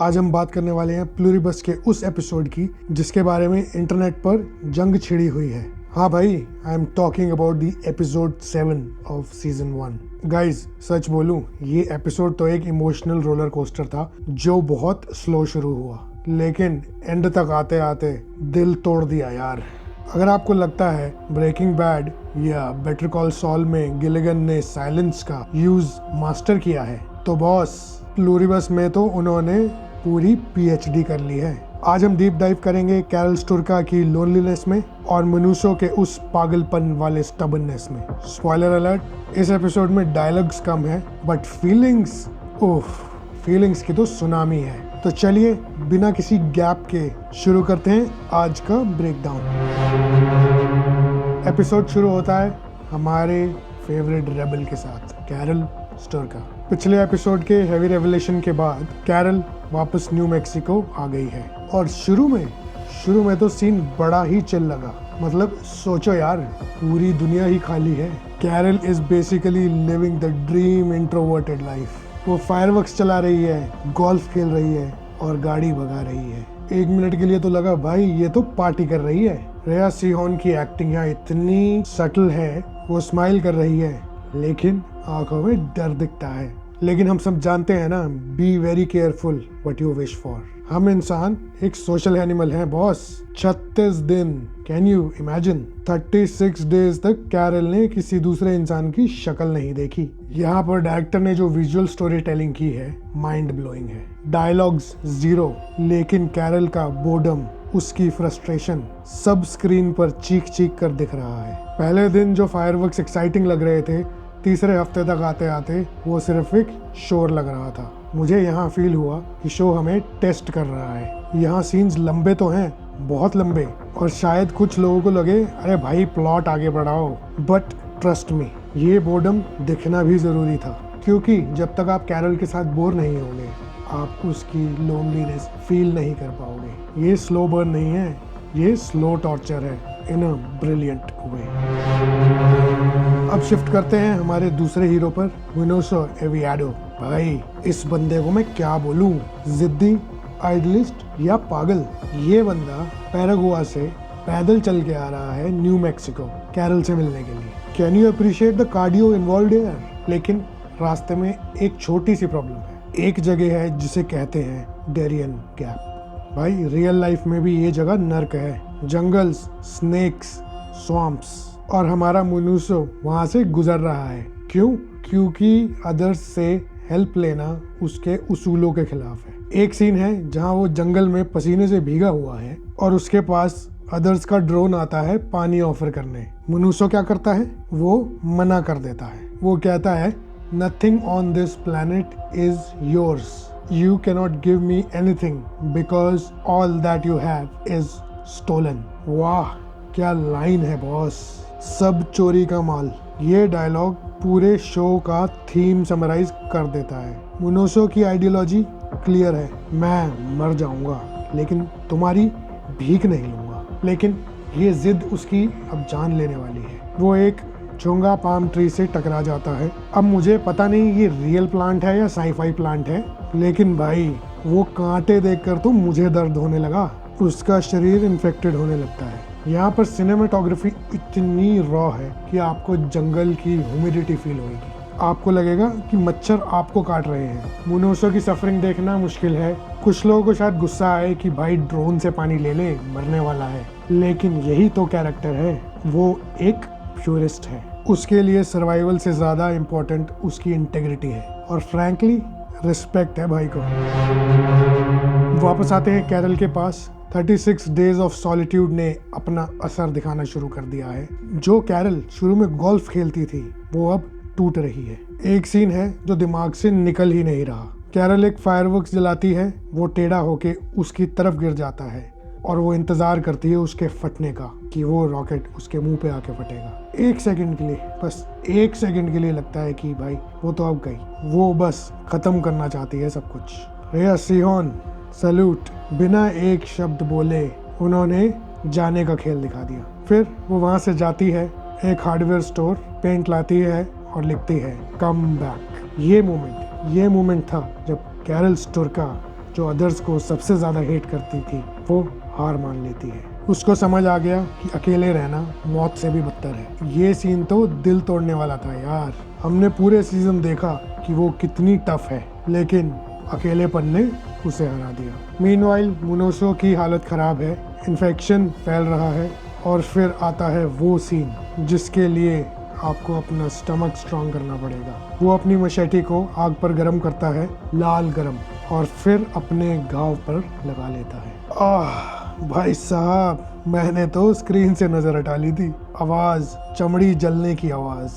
आज हम बात करने वाले हैं प्लूरीबस के उस एपिसोड की जिसके बारे में इंटरनेट पर जंग छिड़ी हुई है। हाँ भाई, I am talking about the episode 7 of season 1। Guys सच बोलूं, ये एपिसोड तो एक इमोशनल रोलर कोस्टर था जो बहुत स्लो शुरू हुआ लेकिन एंड तक आते आते दिल तोड़ दिया यार। अगर आपको लगता है ब्रेकिंग बैड या बेटर कॉल सॉल में गिलिगन ने साइलेंस का यूज मास्टर किया है तो बॉस प्लूरीबस में तो उन्होंने पूरी पीएचडी कर ली है। आज हम डीप डाइव करेंगे कैरल स्टुरका की लोनलीनेस में और मनुष्यों के उस पागलपन वाले स्टबननेस में। स्पॉइलर अलर्ट, इस एपिसोड में डायलॉग्स कम है बट फीलिंग्स की तो सुनामी है। तो चलिए बिना किसी गैप के शुरू करते हैं आज का ब्रेकडाउन। एपिसोड शुरू होता है हमारे फेवरेट रेबल के साथ, कैरल स्टुरका। पिछले एपिसोड के हेवी रेवलेशन के बाद कैरल वापस न्यू मैक्सिको आ गई है और शुरू में तो सीन बड़ा ही चिल लगा। मतलब सोचो यार, पूरी दुनिया ही खाली है। Carol is basically living the dream introverted life. वो फायरवर्क्स चला रही है, गोल्फ खेल रही है और गाड़ी भगा रही है। 1 मिनट के लिए तो लगा भाई ये तो पार्टी कर रही है। रेया सीहोन की एक्टिंग यहाँ इतनी सटल है, वो स्माइल कर रही है लेकिन आंखों में डर दिखता है। लेकिन हम सब जानते हैं ना, be very careful what you wish for. हम इंसान एक सोशल एनिमल हैं बॉस। 36 दिन, कैन यू इमेजिन? 36 डेज तक कैरल ने किसी दूसरे इंसान की शक्ल नहीं देखी। यहाँ पर डायरेक्टर ने जो विजुअल स्टोरी टेलिंग की है माइंड ब्लोइंग है। डायलॉग्स 0 लेकिन कैरल का बोर्डम, उसकी फ्रस्ट्रेशन सब स्क्रीन पर चीख कर दिख रहा है। पहले दिन जो फायरवर्क्स एक्साइटिंग लग रहे थे, तीसरे हफ्ते तक आते आते वो सिर्फ एक शोर लग रहा था। मुझे यहाँ फील हुआ कि शो हमें टेस्ट कर रहा है। यहाँ सीन्स लंबे तो हैं, बहुत लंबे, और शायद कुछ लोगों को लगे अरे भाई प्लॉट आगे बढ़ाओ, बट ट्रस्ट मी, ये बोर्डम दिखना भी जरूरी था क्योंकि जब तक आप कैरल के साथ बोर नहीं होंगे आप उसकी लोनलीनेस फील नहीं कर पाओगे। ये स्लो बर्न नहीं है, ये स्लो टॉर्चर है इन अ ब्रिलियंट वे। अब शिफ्ट करते हैं हमारे दूसरे हीरो पर, विनोसो एवियाडो। भाई इस बंदे को मैं क्या बोलूं, जिद्दी, आइडलिस्ट या पागल। ये बंदा पैरागुआ से पैदल चल के आ रहा है न्यू मैक्सिको कैरल से मिलने के लिए। Can you appreciate the cardio involved here? लेकिन रास्ते में एक छोटी सी प्रॉब्लम है। एक जगह है जिसे कहते हैं डेरियन गैप। भाई रियल लाइफ में भी ये जगह नर्क है। जंगल्स, स्नेक्स, स्वैम्प्स, और हमारा मुनुसो वहां से गुजर रहा है। क्यों? क्योंकि अदर्स से हेल्प लेना उसके उसूलों के खिलाफ है। एक सीन है जहां वो जंगल में पसीने से भीगा हुआ है और उसके पास अदर्स का ड्रोन आता है पानी ऑफर करने। मुनुसो क्या करता है? वो मना कर देता है। वो कहता है nothing on this planet is yours, you cannot give me anything because all that you have is stolen. वाह क्या लाइन है बॉस, सब चोरी का माल। ये डायलॉग पूरे शो का थीम समराइज कर देता है। मुनोसो की आइडियोलॉजी क्लियर है, मैं मर जाऊंगा लेकिन तुम्हारी भीख नहीं लूंगा। लेकिन ये जिद उसकी अब जान लेने वाली है। वो एक चोंगा पाम ट्री से टकरा जाता है। अब मुझे पता नहीं ये रियल प्लांट है या साईफाई प्लांट है, लेकिन भाई वो कांटे देखकर तो मुझे दर्द होने लगा। उसका शरीर इन्फेक्टेड होने लगता है। यहाँ पर सिनेमेटोग्राफी इतनी रॉ है कि आपको जंगल की ह्यूमिडिटी फील होगी। आपको लगेगा कि मच्छर आपको काट रहे हैं। मुनोसो की सफरिंग देखना मुश्किल है। कुछ लोगों को शायद गुस्सा आए कि भाई ड्रोन से पानी ले ले, मरने वाला है, लेकिन यही तो कैरेक्टर है। वो एक प्योरिस्ट है। उसके लिए सर्वाइवल से ज़्यादा इम्पोर्टेंट उसकी इंटेग्रिटी है और फ्रैंकली रिस्पेक्ट है भाई को। वापस आते हैं कैरल के पास। 36 डेज ऑफ सॉलिट्यूड ने अपना असर दिखाना शुरू कर दिया है। जो कैरल शुरू में गोल्फ खेलती थी वो अब टूट रही है। एक सीन है जो दिमाग से निकल ही नहीं रहा। कैरल एक फायरवर्क्स जलाती है, वो टेढ़ा होके उसकी तरफ गिर जाता है और वो इंतजार करती है उसके फटने का कि वो रॉकेट उसके मुंह पे आके फटेगा। 1 सेकंड के लिए, बस 1 सेकंड के लिए लगता है कि भाई वो तो अब गई। वो बस खत्म करना चाहती है सब कुछ। रेया सीहोन सैल्यूट, बिना एक शब्द बोले उन्होंने जाने का खेल दिखा दिया। फिर वो वहां से जाती है, एक हार्डवेयर स्टोर, पेंट लाती है और लिखती है कम बैक। ये मोमेंट था जब कैरल स्टुरका जो अदर्स को सबसे ज़्यादा हेट करती थी, वो हार मान लेती है। उसको समझ आ गया कि अकेले रहना मौत से भी बदतर है। ये सीन तो दिल तोड़ने वाला था यार। हमने पूरे सीजन देखा कि वो कितनी टफ है, लेकिन अकेलेपन ने उसे हरा दिया। मीनवाइल मुनोसो की हालत खराब है, इन्फेक्शन फैल रहा है, और फिर आता है वो सीन जिसके लिए आपको अपना स्टमक स्ट्रॉन्ग करना पड़ेगा। वो अपनी मशेटी को आग पर गर्म करता है, लाल गरम, और फिर अपने घाव पर लगा लेता है। भाई साहब, मैंने तो स्क्रीन से नजर हटा ली थी। आवाज, चमड़ी जलने की आवाज।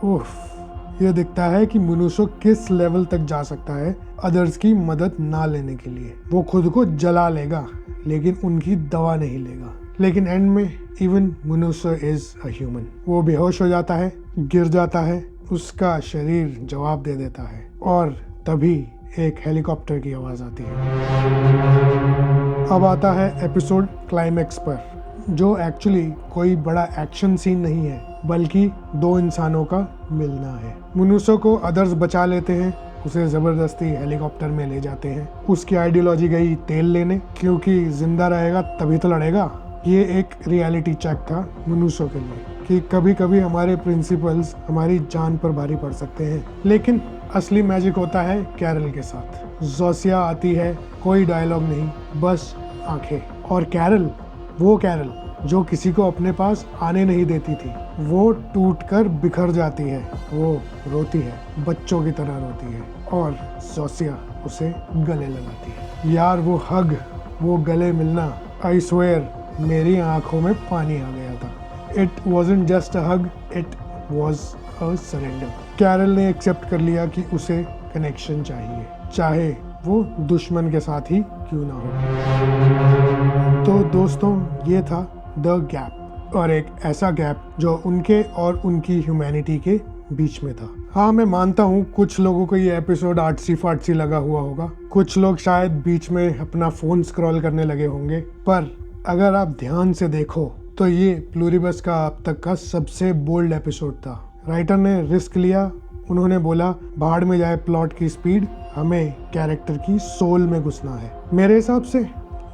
उफ, ये दिखता है कि मुनुसो किस लेवल तक जा सकता है अदर्स की मदद ना लेने के लिए। वो खुद को जला लेगा लेकिन उनकी दवा नहीं लेगा। लेकिन एंड में इवन मुनुसो इज अ ह्यूमन। वो बेहोश हो जाता है, गिर जाता है, उसका शरीर जवाब दे देता है, और तभी एक हेलीकॉप्टर की आवाज आती है। अब आता है एपिसोड क्लाइमेक्स पर, जो एक्चुअली कोई बड़ा एक्शन सीन नहीं है, बल्कि दो इंसानों का मिलना है। मुनुसो को अदर्स बचा लेते हैं, उसे जबरदस्ती हेलीकॉप्टर में ले जाते हैं। उसकी आइडियोलॉजी गई तेल लेने, क्योंकि जिंदा रहेगा तभी तो लड़ेगा। ये एक रियलिटी चेक था मुनुसो के लिए कि कभी कभी हमारे प्रिंसिपल्स हमारी जान पर भारी पड़ सकते हैं। लेकिन असली मैजिक होता है कैरल के साथ। जोसिया आती है, कोई डायलॉग नहीं, बस आंखें। और कैरल, वो कैरल जो किसी को अपने पास आने नहीं देती थी, वो टूटकर बिखर जाती है। वो रोती है, बच्चों की तरह रोती है, और जोसिया उसे गले लगाती है। यार वो हग, वो गले मिलना, आई स्वेयर मेरी आंखों में पानी आ गया था। It wasn't just a hug, it was a surrender. Carol ने एक्सेप्ट कर लिया कि उसे कनेक्शन चाहिए, चाहे वो दुश्मन के साथ ही क्यों ना हो। तो दोस्तों, ये था द गैप, और एक ऐसा गैप जो उनके और उनकी ह्यूमैनिटी के बीच में था। हाँ, मैं मानता हूँ कुछ लोगों को ये एपिसोड आर्टसी फार्टसी लगा हुआ होगा, कुछ लोग शायद बीच में अपना फोन स्क्रॉल करने लगे होंगे, पर अगर आप ध्यान से देखो तो ये प्लूरीबस का अब तक का सबसे बोल्ड एपिसोड था। राइटर ने रिस्क लिया, उन्होंने बोला भाड़ में जाए प्लॉट की स्पीड, हमें कैरेक्टर की सोल में घुसना है। मेरे हिसाब से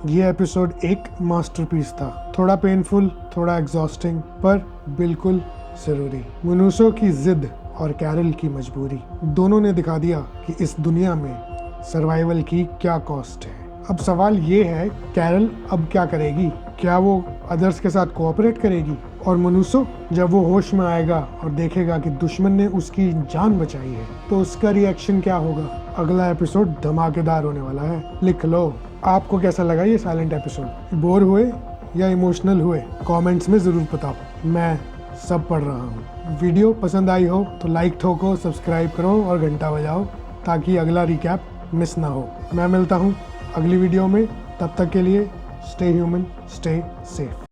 ये एपिसोड एक मास्टरपीस था। थोड़ा पेनफुल, थोड़ा एग्जॉस्टिंग, पर बिल्कुल जरूरी। मुनुसो की जिद और कैरल की मजबूरी, दोनों ने दिखा दिया कि इस दुनिया में सर्वाइवल की क्या कॉस्ट है। अब सवाल ये है, कैरल अब क्या करेगी? क्या वो अदर्स के साथ कोऑपरेट करेगी? और मुनुसो जब वो होश में आएगा और देखेगा कि दुश्मन ने उसकी जान बचाई है, तो उसका रिएक्शन क्या होगा? अगला एपिसोड धमाकेदार होने वाला है, लिख लो। आपको कैसा लगा ये साइलेंट एपिसोड? बोर हुए या इमोशनल हुए? कमेंट्स में ज़रूर बताओ, मैं सब पढ़ रहा हूँ। वीडियो पसंद आई हो तो लाइक ठोको, सब्सक्राइब करो और घंटा बजाओ, ताकि अगला रिकैप मिस ना हो। मैं मिलता हूँ अगली वीडियो में, तब तक के लिए स्टे ह्यूमन, स्टे सेफ।